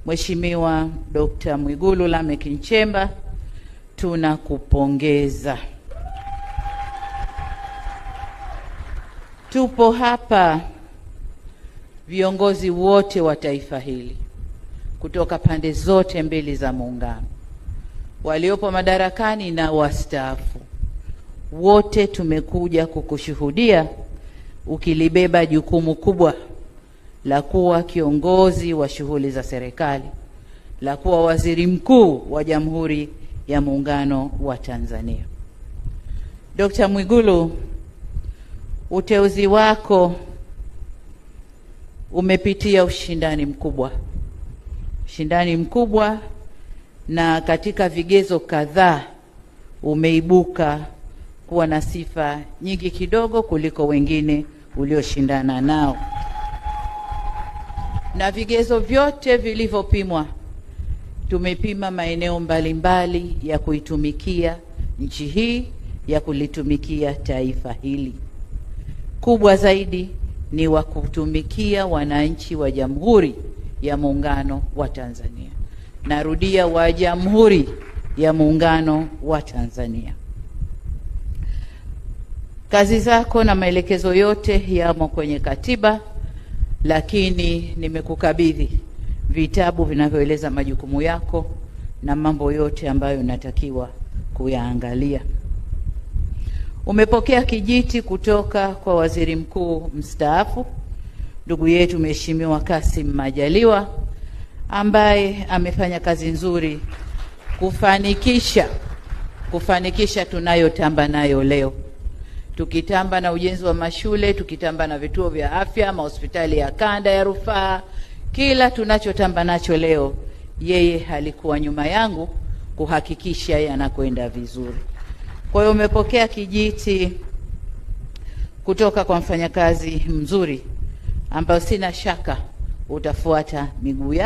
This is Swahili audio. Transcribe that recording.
Mheshimiwa Dr. Mwigulu Lameck Nchemba, tunakupongeza. Tupo hapa viongozi wote wa taifa hili kutoka pande zote mbili za muungano, waliopo madarakani na wastaafu. Wote tumekuja kukushuhudia ukilibeba jukumu kubwa la kuwa kiongozi wa shughuli za serikali, la kuwa waziri mkuu wa Jamhuri ya Muungano wa Tanzania. Dr. Mwigulu, uteuzi wako umepitia ushindani mkubwa, na katika vigezo kadhaa umeibuka kuwa na sifa nyingi kidogo kuliko wengine ulioshindana nao, na vigezo vyote vilivyopimwa, tumepima maeneo mbalimbali ya kuitumikia nchi hii, ya kulitumikia taifa hili. Kubwa zaidi ni wa kutumikia wananchi wa Jamhuri ya Muungano wa Tanzania. Narudia, wa Jamhuri ya Muungano wa Tanzania. Kazi zako na maelekezo yote yamo kwenye katiba, lakini nimekukabidhi vitabu vinavyoeleza majukumu yako na mambo yote ambayo unatakiwa kuyaangalia. Umepokea kijiti kutoka kwa Waziri Mkuu mstaafu ndugu yetu Mheshimiwa Kassim Majaliwa, ambaye amefanya kazi nzuri kufanikisha tunayotamba nayo leo. Tukitamba na ujenzi wa mashule, tukitamba na vituo vya afya, mahospitali ya kanda ya rufaa, kila tunachotamba nacho leo, yeye alikuwa nyuma yangu kuhakikisha yanakwenda vizuri. Kwa hiyo umepokea kijiti kutoka kwa mfanyakazi mzuri ambayo sina shaka utafuata miguu yake.